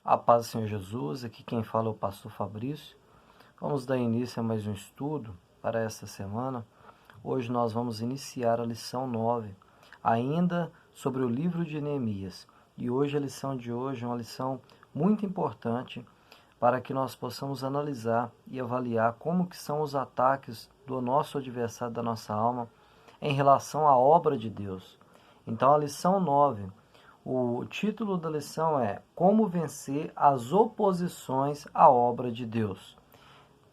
A paz do Senhor Jesus, aqui quem fala é o pastor Fabrício. Vamos dar início a mais um estudo para esta semana. Hoje nós vamos iniciar a lição 9, ainda sobre o livro de Neemias. E hoje a lição de hoje é uma lição muito importante para que nós possamos analisar e avaliar como que são os ataques do nosso adversário, da nossa alma, em relação à obra de Deus. Então a lição 9, o título da lição é Como vencer as oposições à obra de Deus.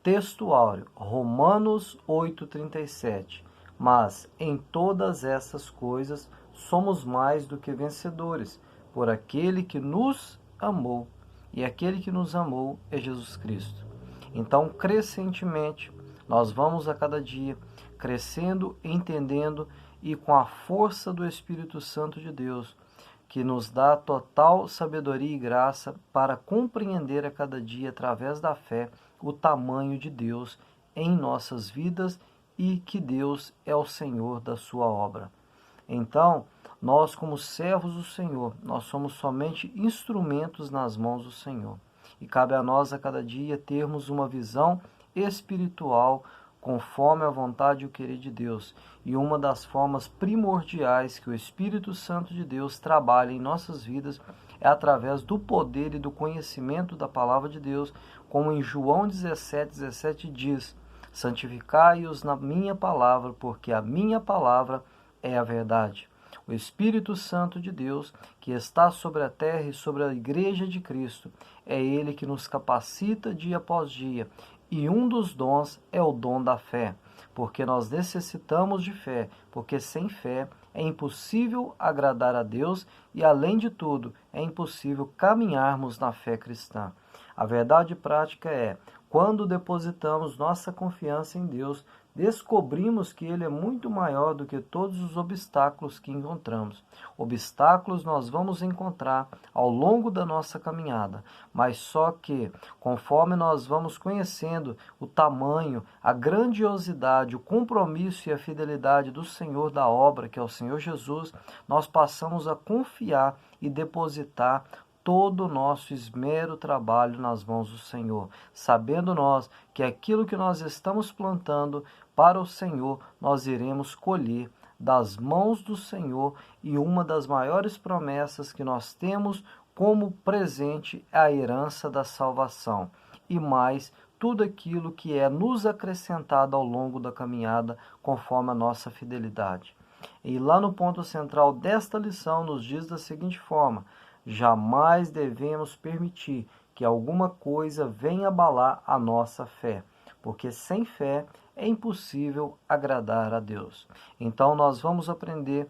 Texto áureo, Romanos 8,37. Mas em todas essas coisas somos mais do que vencedores, por aquele que nos amou. E aquele que nos amou é Jesus Cristo. Então, crescentemente, nós vamos a cada dia crescendo, entendendo e com a força do Espírito Santo de Deus, que nos dá total sabedoria e graça para compreender a cada dia, através da fé, o tamanho de Deus em nossas vidas e que Deus é o Senhor da sua obra. Então, nós como servos do Senhor, nós somos somente instrumentos nas mãos do Senhor. E cabe a nós a cada dia termos uma visão espiritual conforme a vontade e o querer de Deus. E uma das formas primordiais que o Espírito Santo de Deus trabalha em nossas vidas é através do poder e do conhecimento da palavra de Deus, como em João 17:17 diz: santificai-os na minha palavra, porque a minha palavra é a verdade. O Espírito Santo de Deus, que está sobre a terra e sobre a igreja de Cristo, é Ele que nos capacita dia após dia. E um dos dons é o dom da fé, porque nós necessitamos de fé, porque sem fé é impossível agradar a Deus e, além de tudo, é impossível caminharmos na fé cristã. A verdade prática é, quando depositamos nossa confiança em Deus, descobrimos que Ele é muito maior do que todos os obstáculos que encontramos. Obstáculos nós vamos encontrar ao longo da nossa caminhada, mas só que, conforme nós vamos conhecendo o tamanho, a grandiosidade, o compromisso e a fidelidade do Senhor da obra, que é o Senhor Jesus, nós passamos a confiar e depositar todo o nosso esmero trabalho nas mãos do Senhor, sabendo nós que aquilo que nós estamos plantando para o Senhor, nós iremos colher das mãos do Senhor, e uma das maiores promessas que nós temos como presente é a herança da salvação, e mais tudo aquilo que é nos acrescentado ao longo da caminhada, conforme a nossa fidelidade. E lá no ponto central desta lição nos diz da seguinte forma: jamais devemos permitir que alguma coisa venha abalar a nossa fé, porque sem fé é impossível agradar a Deus. Então nós vamos aprender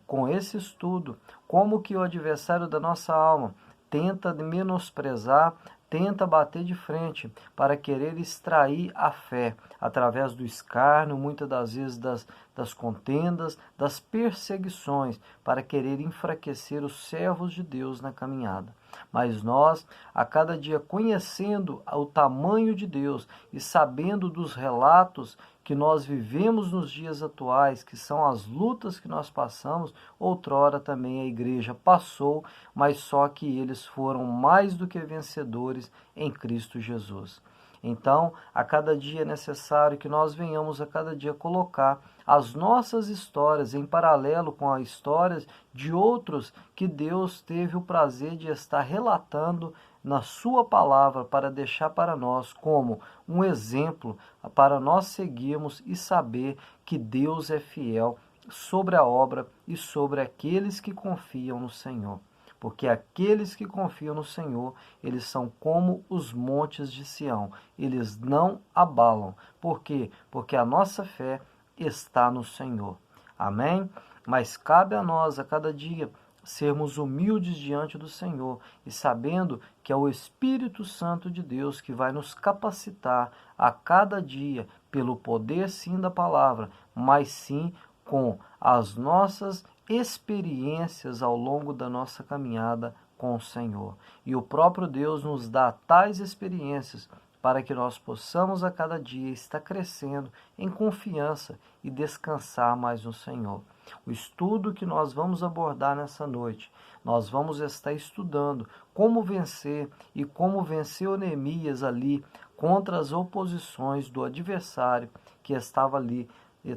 com esse estudo como que o adversário da nossa alma tenta menosprezar, tenta bater de frente para querer extrair a fé através do escárnio, muitas das vezes das contendas, das perseguições, para querer enfraquecer os servos de Deus na caminhada. Mas nós, a cada dia conhecendo o tamanho de Deus e sabendo dos relatos que nós vivemos nos dias atuais, que são as lutas que nós passamos, outrora também a igreja passou, mas só que eles foram mais do que vencedores em Cristo Jesus. Então, a cada dia é necessário que nós venhamos a cada dia colocar as nossas histórias em paralelo com as histórias de outros que Deus teve o prazer de estar relatando na sua palavra, para deixar para nós como um exemplo para nós seguirmos e saber que Deus é fiel sobre a obra e sobre aqueles que confiam no Senhor. Porque aqueles que confiam no Senhor, eles são como os montes de Sião, eles não abalam. Por quê? Porque a nossa fé está no Senhor. Amém? Mas cabe a nós, a cada dia, sermos humildes diante do Senhor e sabendo que é o Espírito Santo de Deus que vai nos capacitar a cada dia, pelo poder sim da palavra, mas sim com as nossas experiências ao longo da nossa caminhada com o Senhor. E o próprio Deus nos dá tais experiências para que nós possamos a cada dia estar crescendo em confiança e descansar mais no Senhor. O estudo que nós vamos abordar nessa noite, nós vamos estar estudando como vencer e como venceu Neemias ali contra as oposições do adversário que estava ali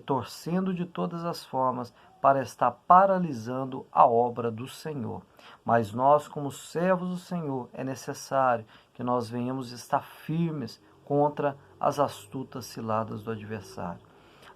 torcendo de todas as formas para estar paralisando a obra do Senhor. Mas nós, como servos do Senhor, é necessário que nós venhamos estar firmes contra as astutas ciladas do adversário.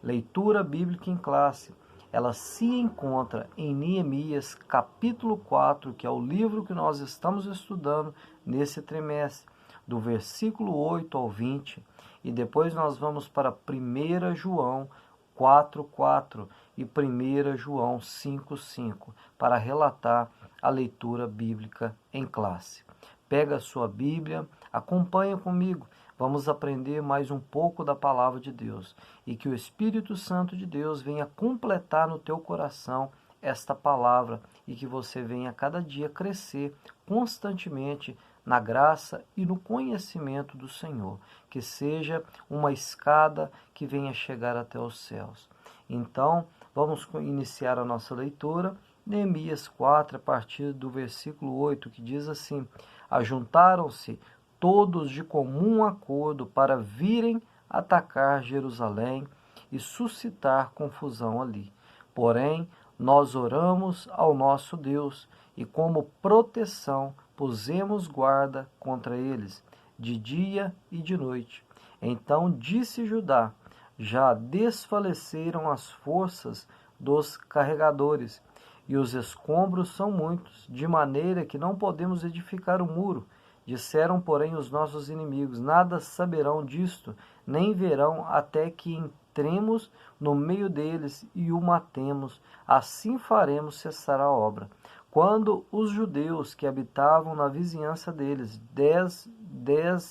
Leitura bíblica em classe, ela se encontra em Neemias capítulo 4, que é o livro que nós estamos estudando nesse trimestre, do versículo 8 ao 20, e depois nós vamos para 1 João 4:4 e 1 João 5:5 para relatar a leitura bíblica em classe. Pega a sua Bíblia, acompanha comigo, vamos aprender mais um pouco da palavra de Deus e que o Espírito Santo de Deus venha completar no teu coração esta palavra e que você venha cada dia crescer constantemente na graça e no conhecimento do Senhor, que seja uma escada que venha chegar até os céus. Então, vamos iniciar a nossa leitura, Neemias 4, a partir do versículo 8, que diz assim: Ajuntaram-se todos de comum acordo para virem atacar Jerusalém e suscitar confusão ali. Porém, nós oramos ao nosso Deus e como proteção pusemos guarda contra eles, de dia e de noite. Então disse Judá: já desfaleceram as forças dos carregadores, e os escombros são muitos, de maneira que não podemos edificar o muro. Disseram, porém, os nossos inimigos: nada saberão disto, nem verão até que entremos no meio deles e o matemos. Assim faremos cessar a obra. Quando os judeus que habitavam na vizinhança deles dez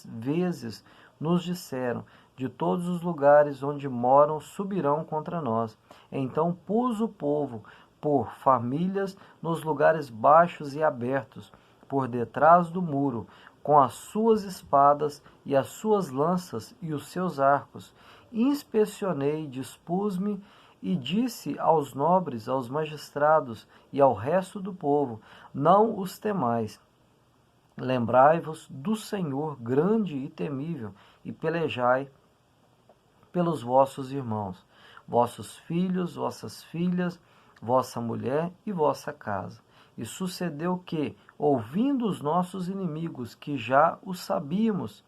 vezes nos disseram: de todos os lugares onde moram subirão contra nós. Então pus o povo por famílias nos lugares baixos e abertos, por detrás do muro, com as suas espadas e as suas lanças e os seus arcos. Inspecionei, dispus-me e disse aos nobres, aos magistrados e ao resto do povo: não os temais. Lembrai-vos do Senhor grande e temível, e pelejai pelos vossos irmãos, vossos filhos, vossas filhas, vossa mulher e vossa casa. E sucedeu que, ouvindo os nossos inimigos, que já o sabíamos,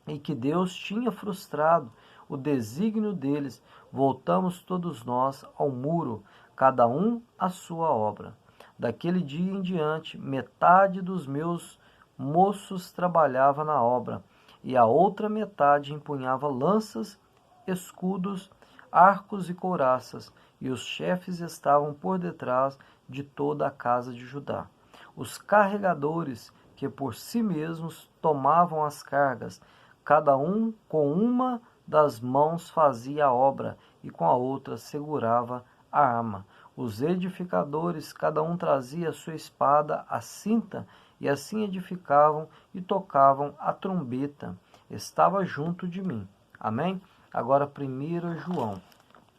e que Deus tinha frustrado o desígnio deles, voltamos todos nós ao muro, cada um à sua obra. Daquele dia em diante, metade dos meus moços trabalhava na obra, e a outra metade empunhava lanças, escudos, arcos e couraças, e os chefes estavam por detrás de toda a casa de Judá. Os carregadores, que por si mesmos tomavam as cargas, cada um com uma das mãos fazia a obra e com a outra segurava a arma. Os edificadores, cada um trazia a sua espada, a cinta, e assim edificavam e tocavam a trombeta. Estava junto de mim. Amém? Agora 1 João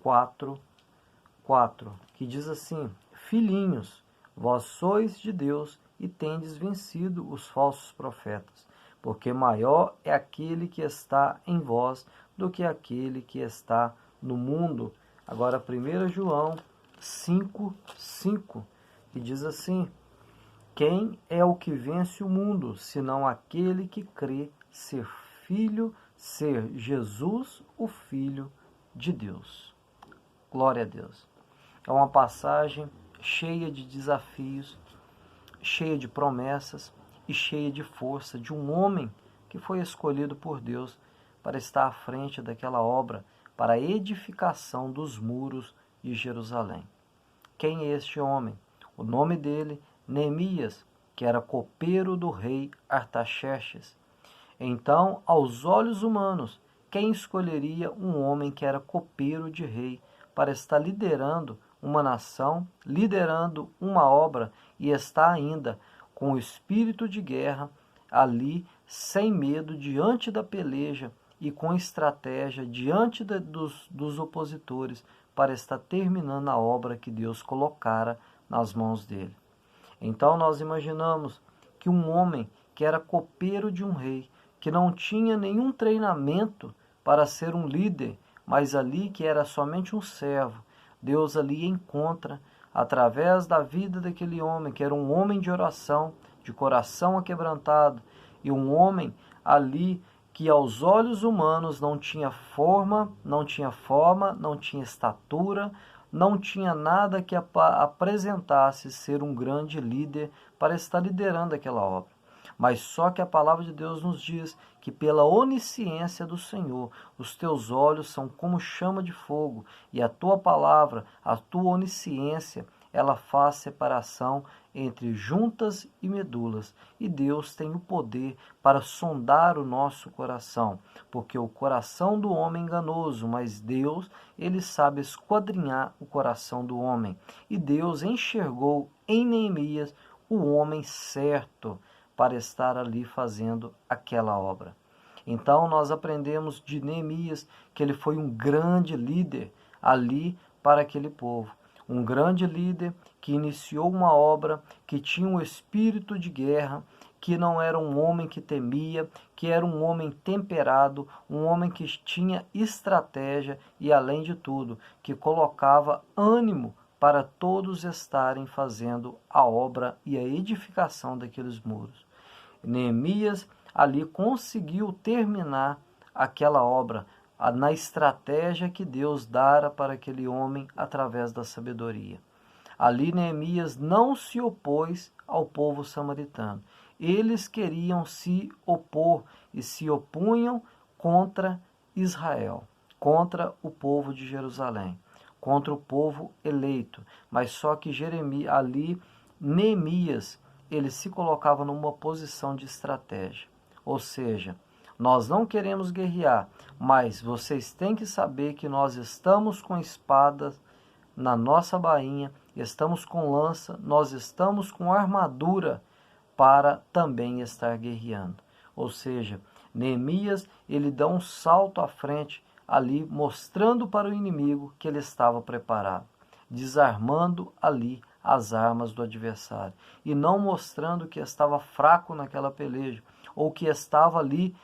4:4, que diz assim: filhinhos, vós sois de Deus e tendes vencido os falsos profetas, porque maior é aquele que está em vós do que aquele que está no mundo. Agora 1 João 5:5, que diz assim: quem é o que vence o mundo, senão aquele que crê ser Jesus, o Filho de Deus. Glória a Deus. É uma passagem cheia de desafios, cheia de promessas e cheia de força de um homem que foi escolhido por Deus para estar à frente daquela obra, para a edificação dos muros de Jerusalém. Quem é este homem? O nome dele, Neemias, que era copeiro do rei Artaxerxes. Então, aos olhos humanos, quem escolheria um homem que era copeiro de rei para estar liderando uma nação, liderando uma obra e está ainda com o espírito de guerra ali, sem medo, diante da peleja, e com estratégia diante dos opositores para estar terminando a obra que Deus colocara nas mãos dele. Então nós imaginamos que um homem que era copeiro de um rei, que não tinha nenhum treinamento para ser um líder, mas ali que era somente um servo, Deus ali encontra, através da vida daquele homem, que era um homem de oração, de coração aquebrantado, e um homem ali que aos olhos humanos não tinha forma, não tinha estatura, não tinha nada que apresentasse ser um grande líder para estar liderando aquela obra. Mas só que a palavra de Deus nos diz que pela onisciência do Senhor, os teus olhos são como chama de fogo, e a tua palavra, a tua onisciência, ela faz separação entre juntas e medulas. E Deus tem o poder para sondar o nosso coração, porque o coração do homem é enganoso, mas Deus, ele sabe esquadrinhar o coração do homem. E Deus enxergou em Neemias o homem certo para estar ali fazendo aquela obra. Então nós aprendemos de Neemias que ele foi um grande líder ali para aquele povo. Um grande líder que iniciou uma obra, que tinha um espírito de guerra, que não era um homem que temia, que era um homem temperado, um homem que tinha estratégia e, além de tudo, que colocava ânimo para todos estarem fazendo a obra e a edificação daqueles muros. Neemias ali conseguiu terminar aquela obra na estratégia que Deus dara para aquele homem através da sabedoria. Ali Neemias não se opôs ao povo samaritano. Eles queriam se opor e se opunham contra Israel, contra o povo de Jerusalém, contra o povo eleito. Mas só que Neemias, ele se colocava numa posição de estratégia. Ou seja, nós não queremos guerrear, mas vocês têm que saber que nós estamos com espadas na nossa bainha, estamos com lança, nós estamos com armadura para também estar guerreando. Ou seja, Neemias, ele dá um salto à frente ali, mostrando para o inimigo que ele estava preparado, desarmando ali as armas do adversário e não mostrando que estava fraco naquela peleja ou que estava ali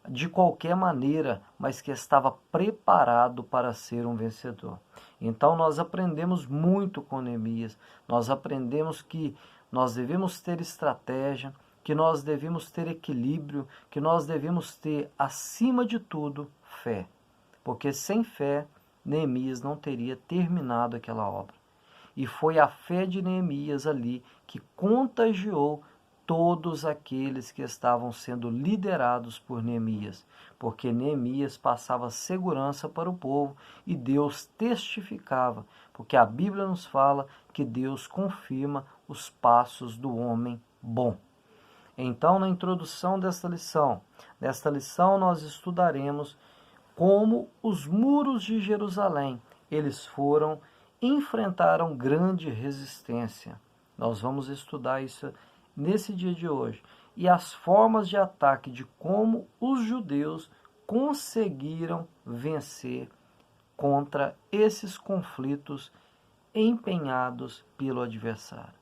de qualquer maneira, mas que estava preparado para ser um vencedor. Então nós aprendemos muito com Neemias, nós aprendemos que nós devemos ter estratégia, que nós devemos ter equilíbrio, que nós devemos ter, acima de tudo, fé. Porque sem fé, Neemias não teria terminado aquela obra. E foi a fé de Neemias ali que contagiou todos aqueles que estavam sendo liderados por Neemias, porque Neemias passava segurança para o povo e Deus testificava, porque a Bíblia nos fala que Deus confirma os passos do homem bom. Então, na introdução desta lição nós estudaremos como os muros de Jerusalém, enfrentaram grande resistência. Nós vamos estudar isso nesse dia de hoje. E as formas de ataque de como os judeus conseguiram vencer contra esses conflitos empenhados pelo adversário.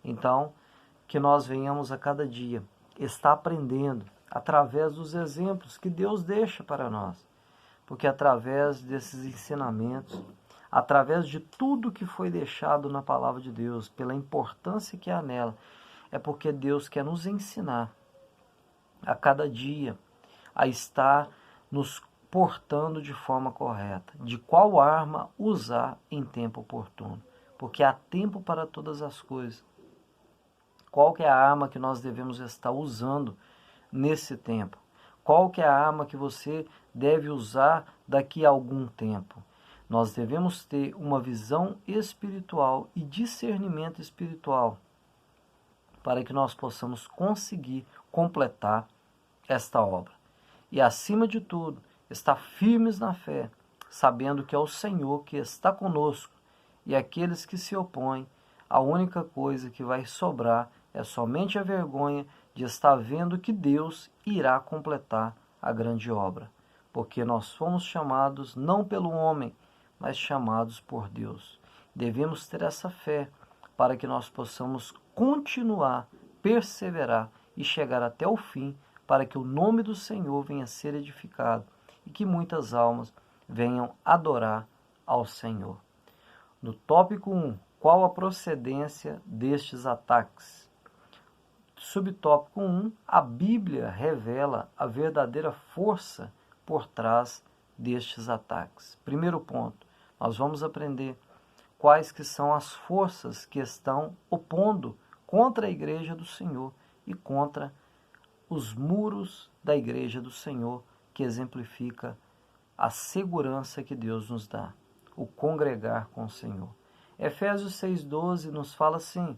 Então, que nós venhamos a cada dia estar aprendendo através dos exemplos que Deus deixa para nós. Porque através desses ensinamentos, através de tudo que foi deixado na palavra de Deus, pela importância que há nela, é porque Deus quer nos ensinar a cada dia a estar nos portando de forma correta, de qual arma usar em tempo oportuno, porque há tempo para todas as coisas. Qual que é a arma que nós devemos estar usando nesse tempo? Qual que é a arma que você deve usar daqui a algum tempo? Nós devemos ter uma visão espiritual e discernimento espiritual para que nós possamos conseguir completar esta obra. E acima de tudo, estar firmes na fé, sabendo que é o Senhor que está conosco e aqueles que se opõem, a única coisa que vai sobrar é somente a vergonha de estar vendo que Deus irá completar a grande obra. porque nós fomos chamados não pelo homem, mas chamados por Deus. Devemos ter essa fé para que nós possamos continuar, perseverar e chegar até o fim, para que o nome do Senhor venha a ser edificado e que muitas almas venham adorar ao Senhor. No tópico 1, qual a procedência destes ataques? Subtópico 1, a Bíblia revela a verdadeira força por trás destes ataques. Primeiro ponto, nós vamos aprender quais que são as forças que estão opondo contra a igreja do Senhor e contra os muros da igreja do Senhor, que exemplifica a segurança que Deus nos dá, o congregar com o Senhor. Efésios 6,12 nos fala assim: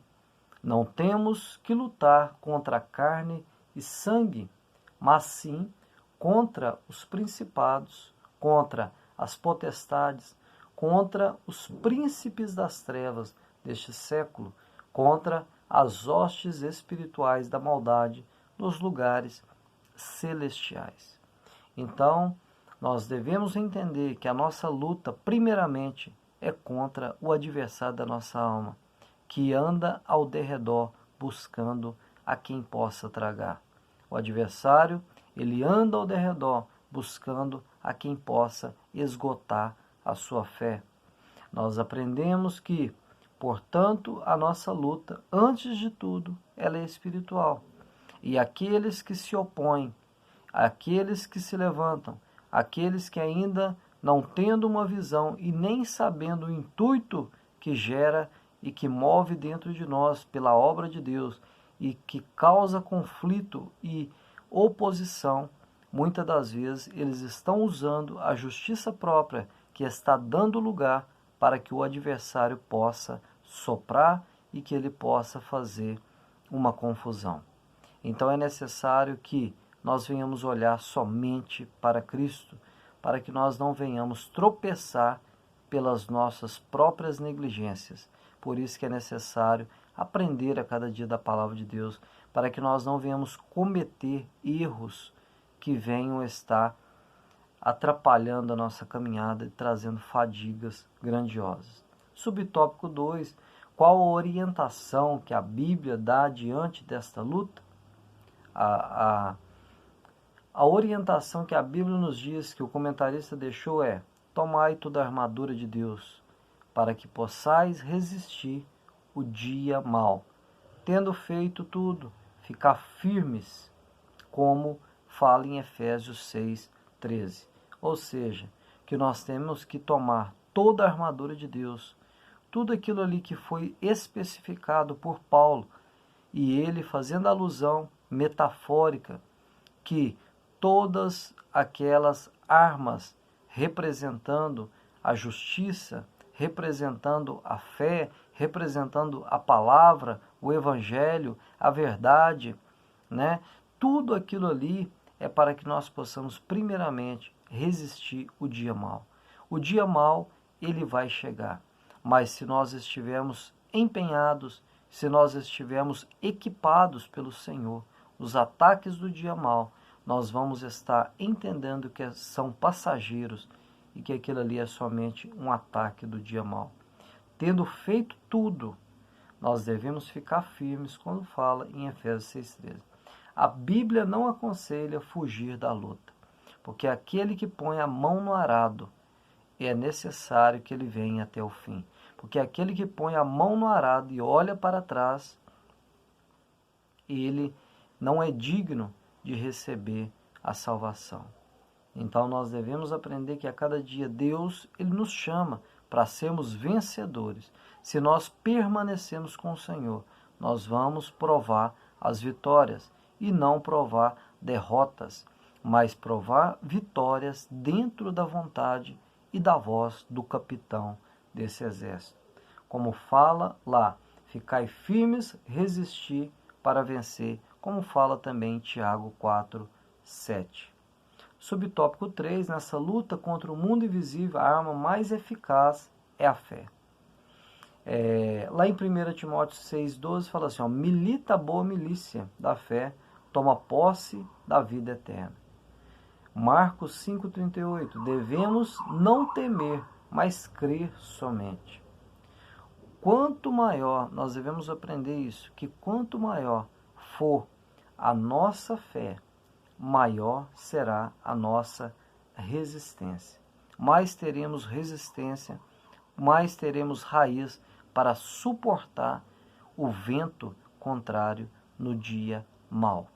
não temos que lutar contra a carne e sangue, mas sim contra os principados, contra as potestades, contra os príncipes das trevas deste século, contra as hostes espirituais da maldade nos lugares celestiais. Então, nós devemos entender que a nossa luta, primeiramente, é contra o adversário da nossa alma, que anda ao derredor buscando a quem possa tragar. O adversário, ele anda ao derredor buscando a quem possa esgotar a sua fé. Nós aprendemos que, portanto, a nossa luta, antes de tudo, ela é espiritual. E aqueles que se opõem, aqueles que se levantam, aqueles que ainda não tendo uma visão e nem sabendo o intuito que gera e que move dentro de nós pela obra de Deus e que causa conflito e oposição, muitas das vezes eles estão usando a justiça própria que está dando lugar para que o adversário possa soprar e que ele possa fazer uma confusão. Então é necessário que nós venhamos olhar somente para Cristo, para que nós não venhamos tropeçar pelas nossas próprias negligências. Por isso que é necessário aprender a cada dia da palavra de Deus, para que nós não venhamos cometer erros que venham estar atrapalhando a nossa caminhada e trazendo fadigas grandiosas. Subtópico 2, qual a orientação que a Bíblia dá diante desta luta? A orientação que a Bíblia nos diz, que o comentarista deixou, é: tomai toda a armadura de Deus, para que possais resistir o dia mau. Tendo feito tudo, ficar firmes, como fala em Efésios 6,13. Ou seja, que nós temos que tomar toda a armadura de Deus, tudo aquilo ali que foi especificado por Paulo, e ele fazendo alusão metafórica, que todas aquelas armas representando a justiça, representando a fé, representando a palavra, o evangelho, a verdade, né? Tudo aquilo ali é para que nós possamos primeiramente resistir o dia mau. O dia mau, ele vai chegar, mas se nós estivermos empenhados, se nós estivermos equipados pelo Senhor, os ataques do dia mau, nós vamos estar entendendo que são passageiros e que aquilo ali é somente um ataque do dia mau. Tendo feito tudo, nós devemos ficar firmes quando fala em Efésios 6,13. A Bíblia não aconselha fugir da luta, porque aquele que põe a mão no arado, é necessário que ele venha até o fim. Porque aquele que põe a mão no arado e olha para trás, ele não é digno de receber a salvação. Então nós devemos aprender que a cada dia Deus, ele nos chama para sermos vencedores. Se nós permanecemos com o Senhor, nós vamos provar as vitórias e não provar derrotas, mas provar vitórias dentro da vontade e da voz do capitão desse exército. Como fala lá, ficai firmes, resistir para vencer, como fala também Tiago 4,7. Subtópico 3, nessa luta contra o mundo invisível, a arma mais eficaz é a fé. Lá em 1 Timóteo 6,12 fala assim, milita a boa milícia da fé, toma posse da vida eterna. Marcos 5,38, devemos não temer, mas crer somente. Quanto maior, nós devemos aprender isso, que quanto maior for a nossa fé, maior será a nossa resistência. Mais teremos resistência, mais teremos raiz para suportar o vento contrário no dia mau.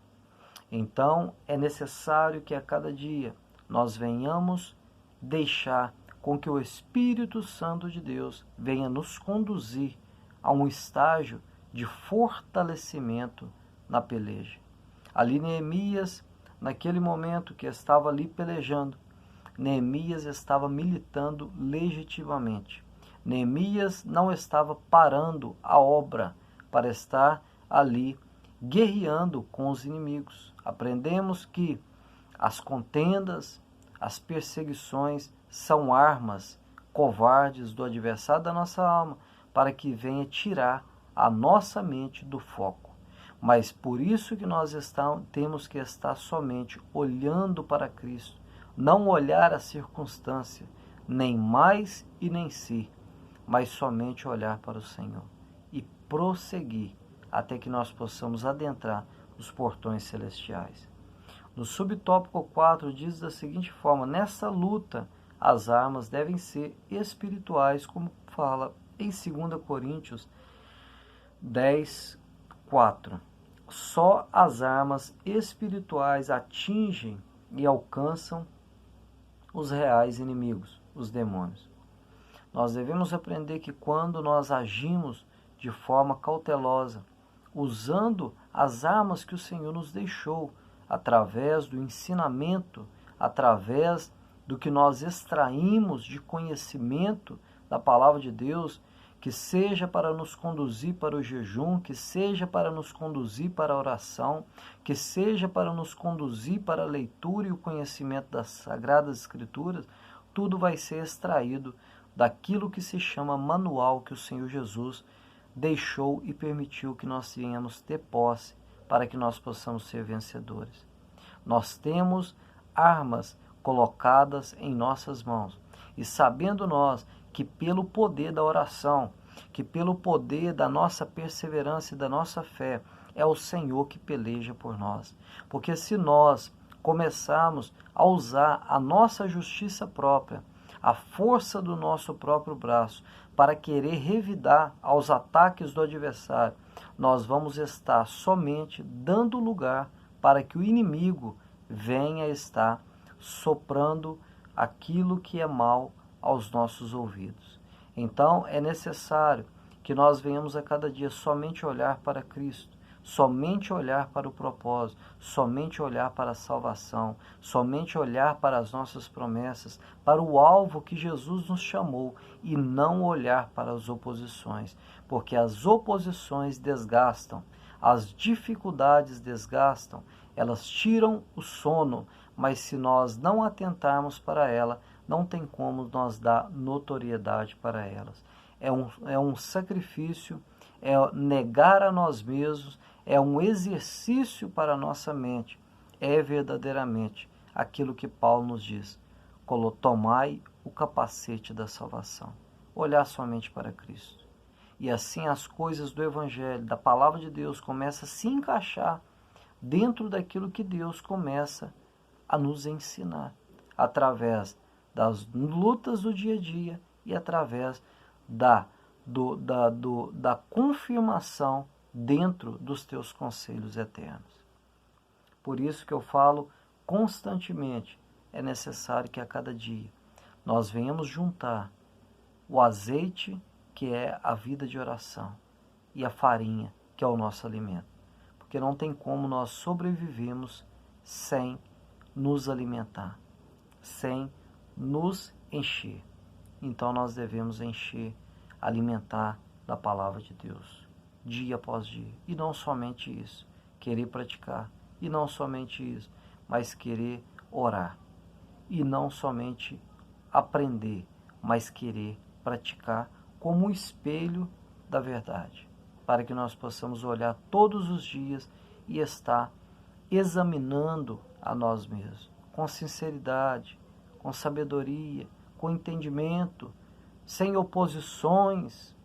Então, é necessário que a cada dia nós venhamos deixar com que o Espírito Santo de Deus venha nos conduzir a um estágio de fortalecimento na peleja. Ali Neemias, naquele momento que estava ali pelejando, Neemias estava militando legitimamente. Neemias não estava parando a obra para estar ali guerreando com os inimigos. Aprendemos que as contendas, as perseguições são armas covardes do adversário da nossa alma para que venha tirar a nossa mente do foco. Mas por isso que nós temos que estar somente olhando para Cristo, não olhar a circunstância, nem mais e nem si, mas somente olhar para o Senhor e prosseguir até que nós possamos adentrar os portões celestiais. No subtópico 4 diz da seguinte forma: nessa luta as armas devem ser espirituais, como fala em 2 Coríntios 10, 4. Só as armas espirituais atingem e alcançam os reais inimigos, os demônios. Nós devemos aprender que quando nós agimos de forma cautelosa, usando as armas que o Senhor nos deixou, através do ensinamento, através do que nós extraímos de conhecimento da palavra de Deus, que seja para nos conduzir para o jejum, que seja para nos conduzir para a oração, que seja para nos conduzir para a leitura e o conhecimento das Sagradas Escrituras, tudo vai ser extraído daquilo que se chama manual que o Senhor Jesus deixou e permitiu que nós venhamos ter posse para que nós possamos ser vencedores. Nós temos armas colocadas em nossas mãos e sabendo nós que pelo poder da oração, que pelo poder da nossa perseverança e da nossa fé, é o Senhor que peleja por nós. Porque se nós começarmos a usar a nossa justiça própria, a força do nosso próprio braço, para querer revidar aos ataques do adversário, nós vamos estar somente dando lugar para que o inimigo venha estar soprando aquilo que é mal aos nossos ouvidos. Então é necessário que nós venhamos a cada dia somente olhar para Cristo, somente olhar para o propósito, somente olhar para a salvação, somente olhar para as nossas promessas, para o alvo que Jesus nos chamou e não olhar para as oposições, porque as oposições desgastam, as dificuldades desgastam, elas tiram o sono, mas se nós não atentarmos para ela, não tem como nós dar notoriedade para elas. É um sacrifício, é negar a nós mesmos, é um exercício para a nossa mente, é verdadeiramente aquilo que Paulo nos diz: tomai o capacete da salvação, olhar somente para Cristo. E assim as coisas do Evangelho, da Palavra de Deus, começam a se encaixar dentro daquilo que Deus começa a nos ensinar, através das lutas do dia a dia e através da confirmação dentro dos teus conselhos eternos. Por isso que eu falo constantemente, é necessário que a cada dia nós venhamos juntar o azeite, que é a vida de oração, e a farinha, que é o nosso alimento. Porque não tem como nós sobrevivermos sem nos alimentar, sem nos encher. Então nós devemos encher, alimentar da palavra de Deus, dia após dia. E não somente isso, querer praticar. E não somente isso, mas querer orar. E não somente aprender, mas querer praticar como um espelho da verdade, para que nós possamos olhar todos os dias e estar examinando a nós mesmos, com sinceridade, com sabedoria, com entendimento, sem oposições,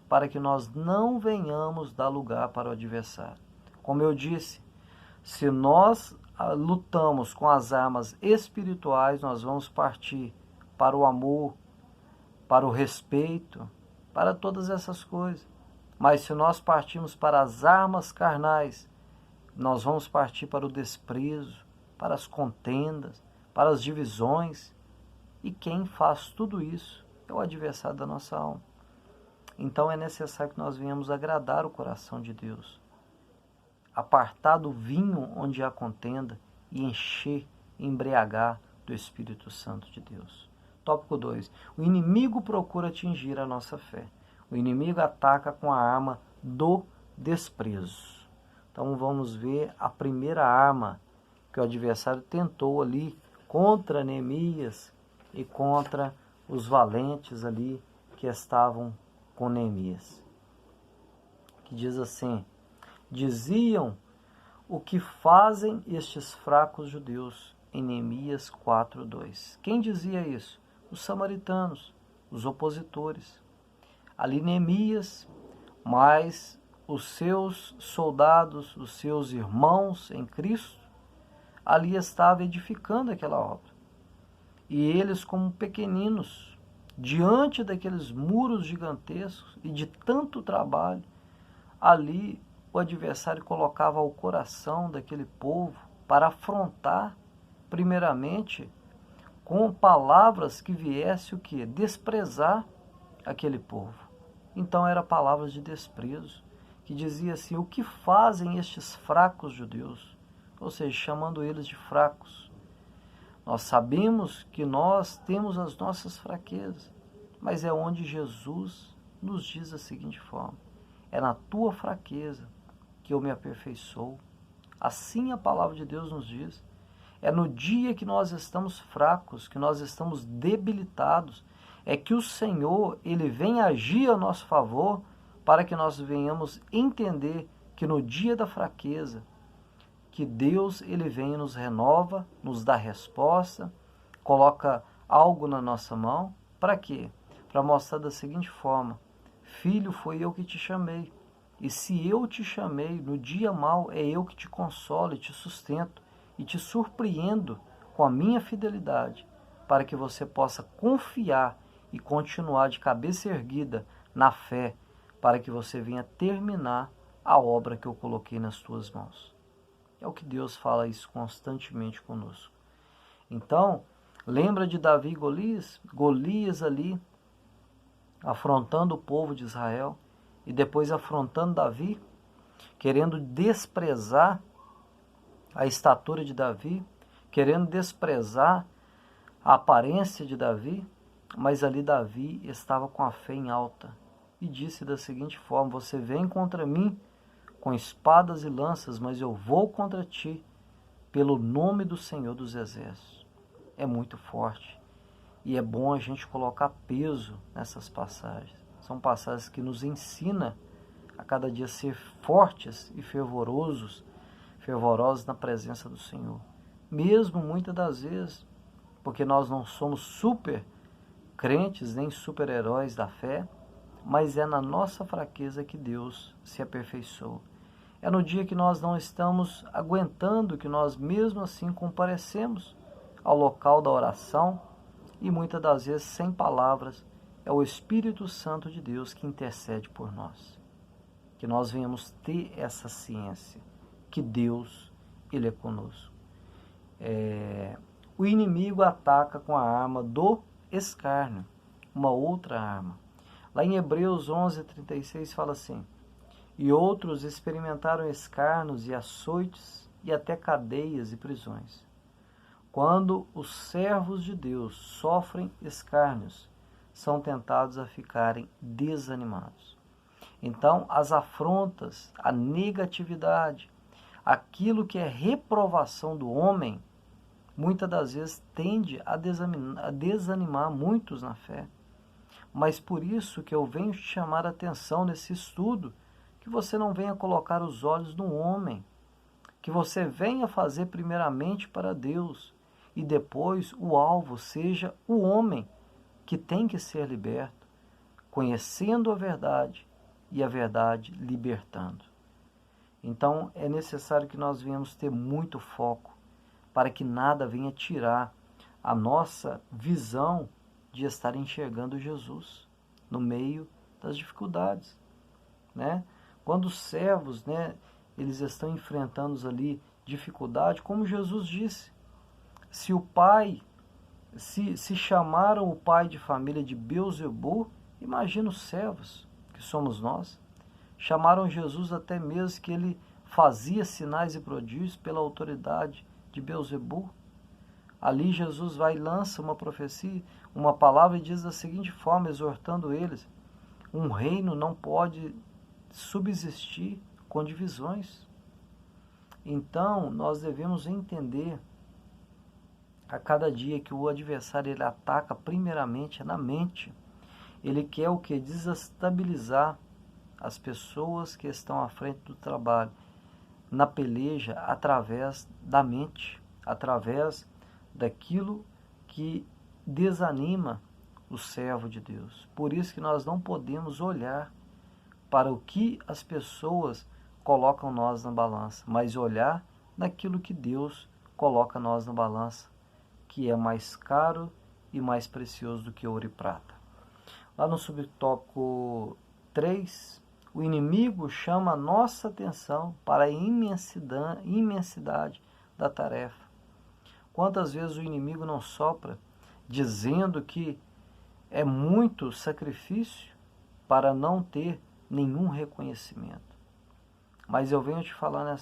para que nós não venhamos dar lugar para o adversário. Como eu disse, se nós lutamos com as armas espirituais, nós vamos partir para o amor, para o respeito, para todas essas coisas. Mas se nós partirmos para as armas carnais, nós vamos partir para o desprezo, para as contendas, para as divisões. E quem faz tudo isso é o adversário da nossa alma. Então é necessário que nós venhamos agradar o coração de Deus, apartar do vinho onde há contenda e encher, embriagar do Espírito Santo de Deus. Tópico 2. O inimigo procura atingir a nossa fé. O inimigo ataca com a arma do desprezo. Então vamos ver a primeira arma que o adversário tentou ali contra Neemias e contra os valentes ali que estavam com Neemias. Que diz assim: diziam o que fazem estes fracos judeus, em Neemias 4:2. Quem dizia isso? Os samaritanos, os opositores. Ali Neemias, mas os seus soldados, os seus irmãos em Cristo, ali estavam edificando aquela obra. E eles, como pequeninos, diante daqueles muros gigantescos e de tanto trabalho, ali o adversário colocava ao coração daquele povo para afrontar, primeiramente, com palavras que viesse o quê? Desprezar aquele povo. Então eram palavras de desprezo, que dizia assim: o que fazem estes fracos judeus? Ou seja, chamando eles de fracos. Nós sabemos que nós temos as nossas fraquezas, mas é onde Jesus nos diz da seguinte forma: é na tua fraqueza que eu me aperfeiçoo. Assim a palavra de Deus nos diz. É no dia que nós estamos fracos, que nós estamos debilitados, é que o Senhor, Ele vem agir a nosso favor para que nós venhamos entender que no dia da fraqueza, que Deus, Ele vem e nos renova, nos dá resposta, coloca algo na nossa mão. Para quê? Para mostrar da seguinte forma: filho, foi eu que te chamei. E se eu te chamei no dia mau, é eu que te consolo e te sustento e te surpreendo com a minha fidelidade, para que você possa confiar e continuar de cabeça erguida na fé, para que você venha terminar a obra que eu coloquei nas tuas mãos. É o que Deus fala isso constantemente conosco. Então, lembra de Davi e Golias? Golias ali, afrontando o povo de Israel, e depois afrontando Davi, querendo desprezar a estatura de Davi, querendo desprezar a aparência de Davi, mas ali Davi estava com a fé em alta e disse da seguinte forma: você vem contra mim com espadas e lanças, mas eu vou contra ti pelo nome do Senhor dos Exércitos. É muito forte e é bom a gente colocar peso nessas passagens. São passagens que nos ensinam a cada dia ser fortes e fervorosos na presença do Senhor. Mesmo muitas das vezes, porque nós não somos super crentes nem super-heróis da fé, mas é na nossa fraqueza que Deus se aperfeiçoa. É no dia que nós não estamos aguentando, que nós mesmo assim comparecemos ao local da oração e muitas das vezes sem palavras, é o Espírito Santo de Deus que intercede por nós. Que nós venhamos ter essa ciência, que Deus, Ele é conosco. O inimigo ataca com a arma do escárnio, uma outra arma. Lá em Hebreus 11:36 fala assim: e outros experimentaram escárnios e açoites e até cadeias e prisões. Quando os servos de Deus sofrem escárnios, são tentados a ficarem desanimados. Então, as afrontas, a negatividade, aquilo que é reprovação do homem, muitas das vezes tende a desanimar muitos na fé. Mas por isso que eu venho te chamar a atenção nesse estudo, que você não venha colocar os olhos no homem, que você venha fazer primeiramente para Deus, e depois o alvo seja o homem que tem que ser liberto, conhecendo a verdade e a verdade libertando. Então é necessário que nós venhamos ter muito foco para que nada venha tirar a nossa visão de estar enxergando Jesus no meio das dificuldades, né? Quando os servos, né, eles estão enfrentando ali dificuldade, como Jesus disse, se o pai, se chamaram o pai de família de Beelzebul, imagina os servos, que somos nós. Chamaram Jesus até mesmo que ele fazia sinais e prodígios pela autoridade de Beelzebul. Ali Jesus vai e lança uma profecia, uma palavra e diz da seguinte forma, exortando eles: um reino não pode subsistir com divisões. Então, nós devemos entender a cada dia que o adversário ele ataca primeiramente na mente. Ele quer o que? Desestabilizar as pessoas que estão à frente do trabalho, na peleja, através da mente, através daquilo que desanima o servo de Deus. Por isso que nós não podemos olhar para o que as pessoas colocam nós na balança, mas olhar naquilo que Deus coloca nós na balança, que é mais caro e mais precioso do que ouro e prata. Lá no subtópico 3, o inimigo chama a nossa atenção para a imensidade da tarefa. Quantas vezes o inimigo não sopra dizendo que é muito sacrifício para não ter nenhum reconhecimento. Mas eu venho te falar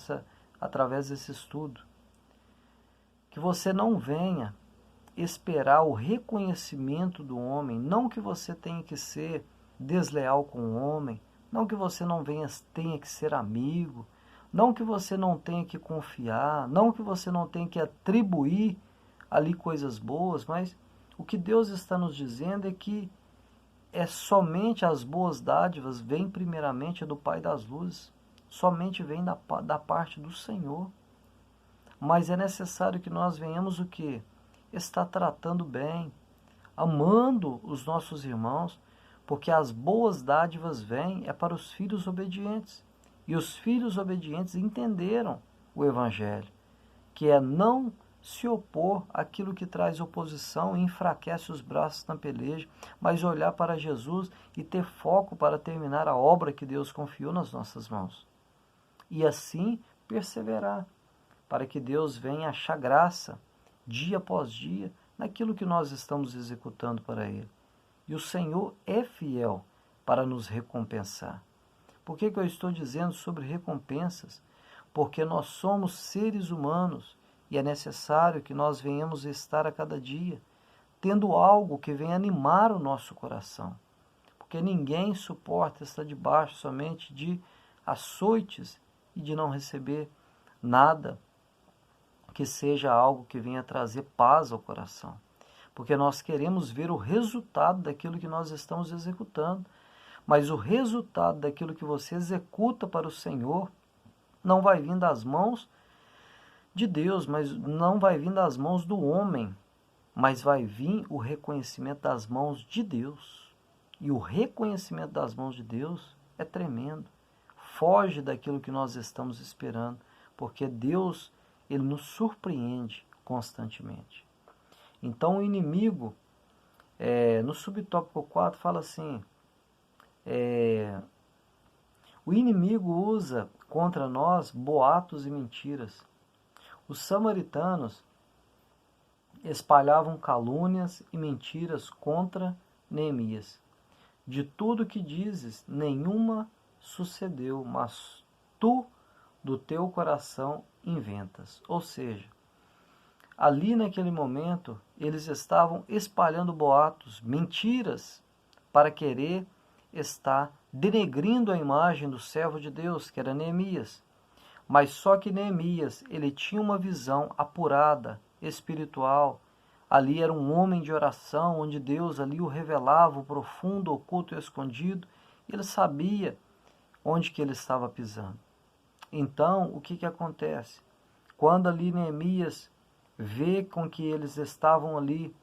através desse estudo, que você não venha esperar o reconhecimento do homem, não que você tenha que ser desleal com o homem, não que você não tenha que ser amigo, não que você não tenha que confiar, não que você não tenha que atribuir ali coisas boas, mas o que Deus está nos dizendo é que somente as boas dádivas vêm primeiramente do Pai das luzes, somente vem da parte do Senhor. Mas é necessário que nós venhamos o quê? Estar tratando bem, amando os nossos irmãos, porque as boas dádivas vêm para os filhos obedientes. E os filhos obedientes entenderam o Evangelho, que é não se opor àquilo que traz oposição e enfraquece os braços na peleja, mas olhar para Jesus e ter foco para terminar a obra que Deus confiou nas nossas mãos. E assim perseverar, para que Deus venha achar graça, dia após dia, naquilo que nós estamos executando para Ele. E o Senhor é fiel para nos recompensar. Por que eu estou dizendo sobre recompensas? Porque nós somos seres humanos e é necessário que nós venhamos estar a cada dia tendo algo que venha animar o nosso coração. Porque ninguém suporta estar debaixo somente de açoites e de não receber nada que seja algo que venha trazer paz ao coração. Porque nós queremos ver o resultado daquilo que nós estamos executando. Mas o resultado daquilo que você executa para o Senhor não vai vir das mãos de Deus, mas não vai vir das mãos do homem, mas vai vir o reconhecimento das mãos de Deus. E o reconhecimento das mãos de Deus é tremendo. Foge daquilo que nós estamos esperando, porque Deus, Ele nos surpreende constantemente. Então o inimigo, no subtópico 4, fala assim, o inimigo usa contra nós boatos e mentiras. Os samaritanos espalhavam calúnias e mentiras contra Neemias. De tudo que dizes, nenhuma sucedeu, mas tu do teu coração inventas. Ou seja, ali naquele momento, eles estavam espalhando boatos, mentiras, para querer estar denegrindo a imagem do servo de Deus, que era Neemias. Mas só que Neemias, ele tinha uma visão apurada, espiritual. Ali era um homem de oração, onde Deus ali o revelava, o profundo, oculto e escondido. Ele sabia onde que ele estava pisando. Então, o que acontece? Quando ali Neemias vê com que eles estavam ali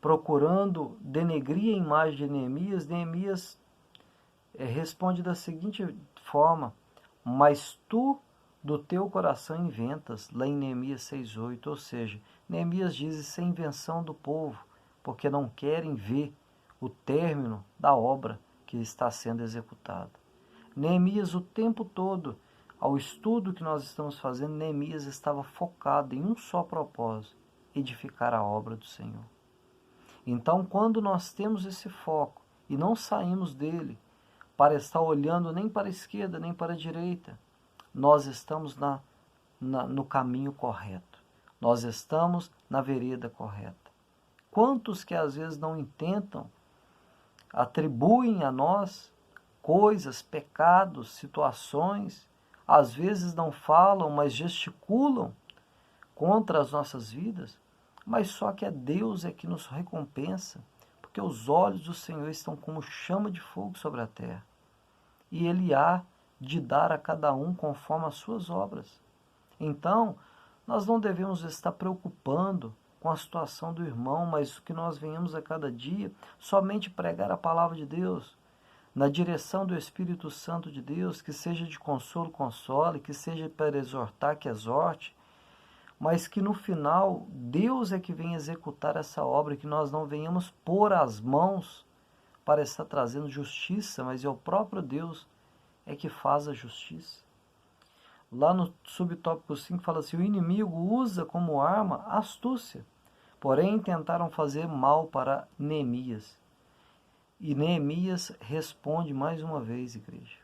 procurando denegrir a imagem de Neemias, Neemias responde da seguinte forma: mas tu do teu coração inventas, lá em Neemias 6,8, ou seja, Neemias diz isso é invenção do povo, porque não querem ver o término da obra que está sendo executada. Neemias o tempo todo, ao estudo que nós estamos fazendo, Neemias estava focado em um só propósito: edificar a obra do Senhor. Então, quando nós temos esse foco e não saímos dele para estar olhando nem para a esquerda nem para a direita, nós estamos no caminho correto. Nós estamos na vereda correta. Quantos que às vezes não intentam, atribuem a nós coisas, pecados, situações, às vezes não falam, mas gesticulam contra as nossas vidas, mas só que Deus é que nos recompensa, porque os olhos do Senhor estão como chama de fogo sobre a terra, e Ele há de dar a cada um conforme as suas obras. Então, nós não devemos estar preocupando com a situação do irmão, mas que nós venhamos a cada dia somente pregar a palavra de Deus, na direção do Espírito Santo de Deus, que seja de consolo, console, que seja para exortar, que exorte, mas que no final Deus é que vem executar essa obra, que nós não venhamos pôr as mãos para estar trazendo justiça, mas é o próprio Deus é que faz a justiça. Lá no subtópico 5 fala assim: o inimigo usa como arma a astúcia, porém tentaram fazer mal para Neemias. E Neemias responde mais uma vez, igreja.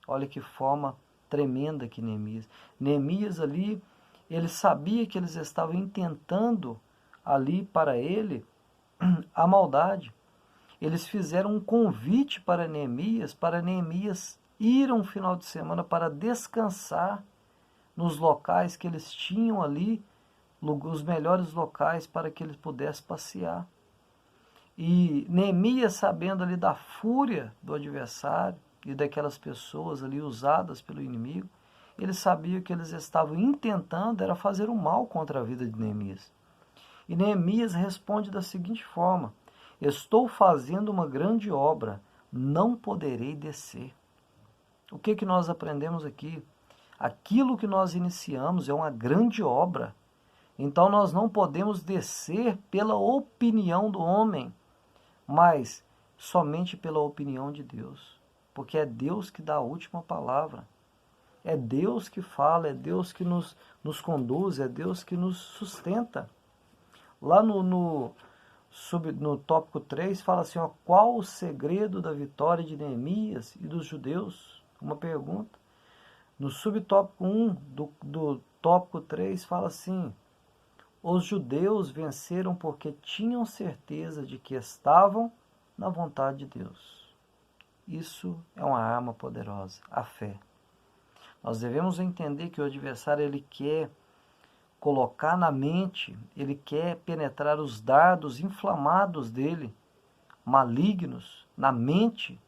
Olha que forma tremenda que Neemias. Neemias ali, ele sabia que eles estavam intentando ali para ele a maldade. Eles fizeram um convite para Neemias ir um final de semana para descansar nos locais que eles tinham ali, os melhores locais para que eles pudessem passear. E Neemias, sabendo ali da fúria do adversário e daquelas pessoas ali usadas pelo inimigo, ele sabia que eles estavam intentando era fazer o mal contra a vida de Neemias. E Neemias responde da seguinte forma: estou fazendo uma grande obra, não poderei descer. O que nós aprendemos aqui? Aquilo que nós iniciamos é uma grande obra. Então nós não podemos descer pela opinião do homem, mas somente pela opinião de Deus. Porque é Deus que dá a última palavra. É Deus que fala, é Deus que nos conduz, é Deus que nos sustenta. Lá no tópico 3 fala assim, ó, qual o segredo da vitória de Neemias e dos judeus? Uma pergunta. No subtópico 1 do tópico 3 fala assim: os judeus venceram porque tinham certeza de que estavam na vontade de Deus. Isso é uma arma poderosa, a fé. Nós devemos entender que o adversário ele quer colocar na mente, ele quer penetrar os dardos inflamados dele, malignos, na mente,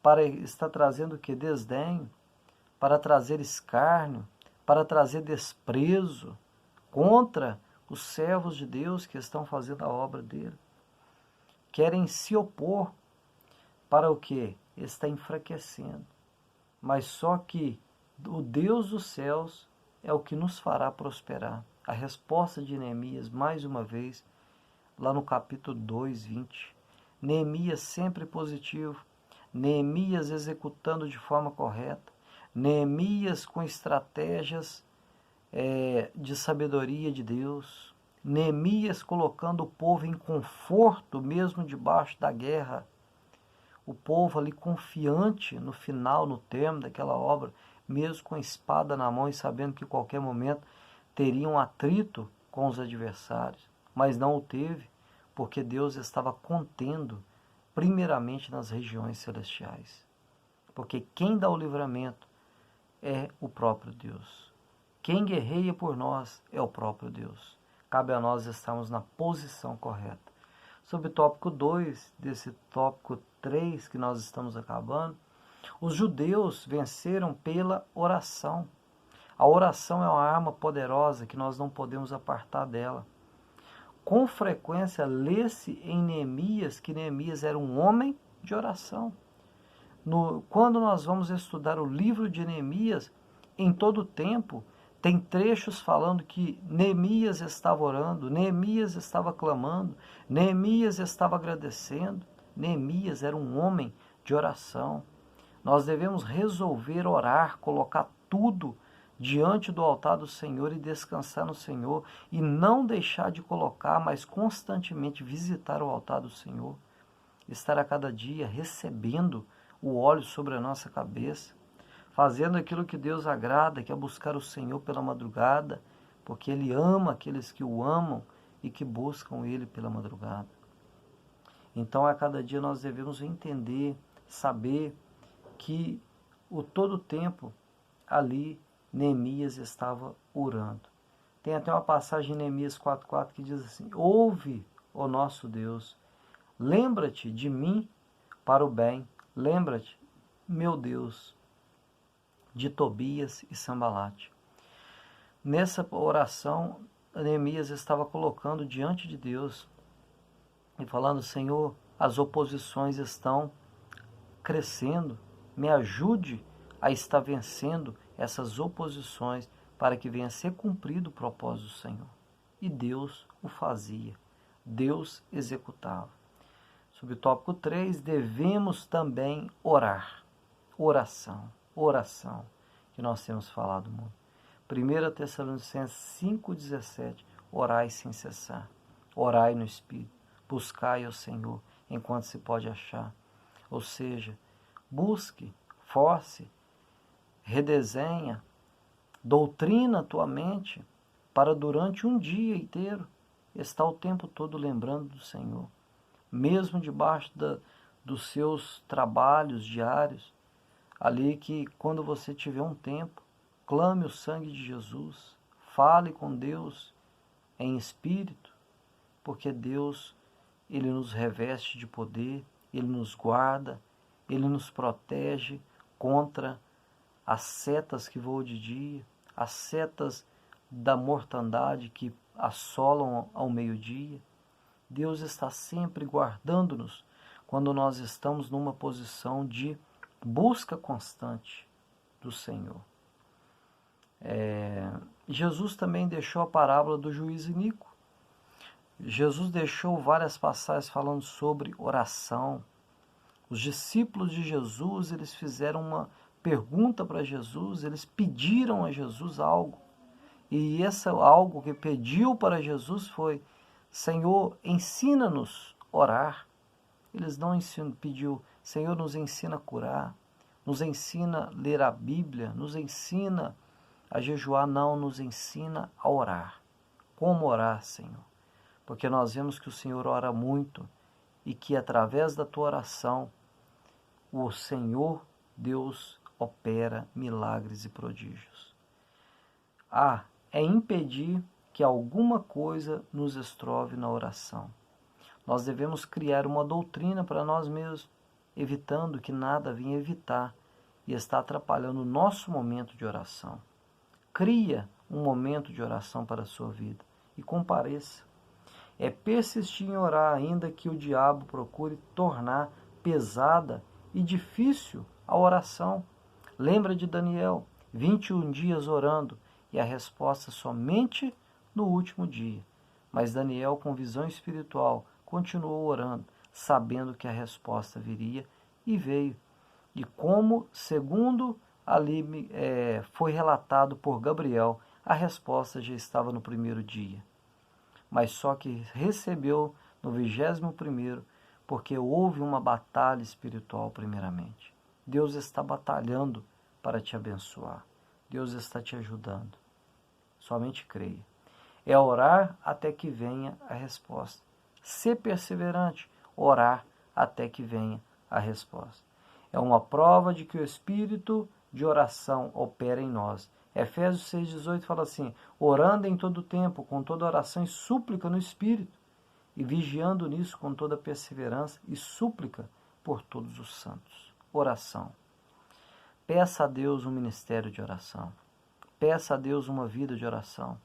para estar trazendo o que? Desdém, para trazer escárnio, para trazer desprezo contra os servos de Deus que estão fazendo a obra dele. Querem se opor para o quê? Está enfraquecendo. Mas só que o Deus dos céus é o que nos fará prosperar. A resposta de Neemias, mais uma vez, lá no capítulo 2, 20. Neemias sempre positivo. Neemias executando de forma correta. Neemias com estratégias de sabedoria de Deus. Neemias colocando o povo em conforto, mesmo debaixo da guerra. O povo ali confiante no final, no termo daquela obra, mesmo com a espada na mão e sabendo que em qualquer momento teria um atrito com os adversários. Mas não o teve, porque Deus estava contendo primeiramente nas regiões celestiais. Porque quem dá o livramento é o próprio Deus. Quem guerreia por nós é o próprio Deus. Cabe a nós estarmos na posição correta. Sobre o tópico 2, desse tópico 3 que nós estamos acabando, os judeus venceram pela oração. A oração é uma arma poderosa que nós não podemos apartar dela. com frequência lê-se em Neemias que Neemias era um homem de oração. Quando nós vamos estudar o livro de Neemias, em todo o tempo, tem trechos falando que Neemias estava orando, Neemias estava clamando, Neemias estava agradecendo. Neemias era um homem de oração. Nós devemos resolver orar, colocar tudo diante do altar do Senhor e descansar no Senhor, e não deixar de colocar, mas constantemente visitar o altar do Senhor, estar a cada dia recebendo o óleo sobre a nossa cabeça, fazendo aquilo que Deus agrada, que é buscar o Senhor pela madrugada, porque Ele ama aqueles que o amam e que buscam Ele pela madrugada. Então, a cada dia nós devemos entender, saber que todo o tempo ali Neemias estava orando. Tem até uma passagem em Neemias 4,4 que diz assim: ouve, ó nosso Deus, lembra-te de mim para o bem, lembra-te, meu Deus, de Tobias e Sambalate. Nessa oração, Neemias estava colocando diante de Deus e falando: Senhor, as oposições estão crescendo, me ajude a estar vencendo essas oposições para que venha a ser cumprido o propósito do Senhor. E Deus o fazia, Deus executava. Sob o tópico 3, devemos também orar. Oração, que nós temos falado muito. 1 Tessalonicenses 5,17, orai sem cessar, orai no Espírito, buscai ao Senhor enquanto se pode achar. Ou seja, busque, force, redesenha, doutrina a tua mente para durante um dia inteiro estar o tempo todo lembrando do Senhor. Mesmo debaixo dos seus trabalhos diários, ali que quando você tiver um tempo, clame o sangue de Jesus, fale com Deus em espírito, porque Deus, Ele nos reveste de poder, Ele nos guarda, Ele nos protege contra as setas que voam de dia, as setas da mortandade que assolam ao meio-dia. Deus está sempre guardando-nos quando nós estamos numa posição de busca constante do Senhor. Jesus também deixou a parábola do juiz iníquo. Jesus deixou várias passagens falando sobre oração. Os discípulos de Jesus, eles fizeram uma pergunta para Jesus, eles pediram a Jesus algo. E esse algo que pediu para Jesus foi: Senhor, ensina-nos a orar. Eles não pediu: Senhor, nos ensina a curar, nos ensina a ler a Bíblia, nos ensina a jejuar. Não, nos ensina a orar. Como orar, Senhor? Porque nós vemos que o Senhor ora muito e que através da tua oração o Senhor Deus opera milagres e prodígios. É impedir que alguma coisa nos estrove na oração. Nós devemos criar uma doutrina para nós mesmos, evitando que nada venha evitar e está atrapalhando o nosso momento de oração. Cria um momento de oração para a sua vida e compareça. É persistir em orar, ainda que o diabo procure tornar pesada e difícil a oração. Lembra de Daniel, 21 dias orando e a resposta somente no último dia. Mas Daniel, com visão espiritual, continuou orando, sabendo que a resposta viria, e veio. E como, segundo ali foi relatado por Gabriel, a resposta já estava no primeiro dia. Mas só que recebeu no 21º, porque houve uma batalha espiritual primeiramente. Deus está batalhando para te abençoar. Deus está te ajudando. Somente creia. É orar até que venha a resposta. Ser perseverante, orar até que venha a resposta. É uma prova de que o espírito de oração opera em nós. Efésios 6,18 fala assim: orando em todo tempo, com toda oração e súplica no Espírito, e vigiando nisso com toda perseverança e súplica por todos os santos. Oração. Peça a Deus um ministério de oração. Peça a Deus uma vida de oração.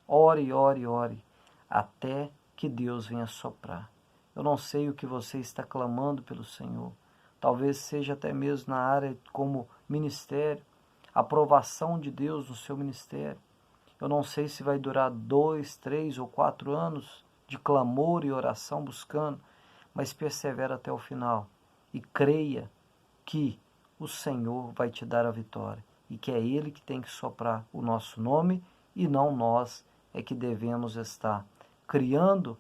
Ore, ore, ore, até que Deus venha soprar. Eu não sei o que você está clamando pelo Senhor. Talvez seja até mesmo na área como ministério, aprovação de Deus no seu ministério. Eu não sei se vai durar 2, 3 ou 4 anos de clamor e oração buscando, mas persevera até o final e creia que o Senhor vai te dar a vitória e que é Ele que tem que soprar o nosso nome e não nós é que devemos estar criando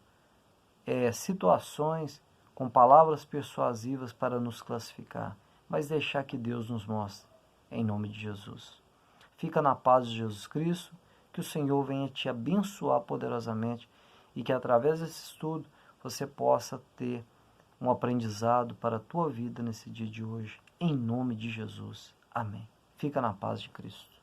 situações com palavras persuasivas para nos classificar, mas deixar que Deus nos mostre, em nome de Jesus. Fica na paz de Jesus Cristo, que o Senhor venha te abençoar poderosamente e que através desse estudo você possa ter um aprendizado para a tua vida nesse dia de hoje, em nome de Jesus. Amém. Fica na paz de Cristo.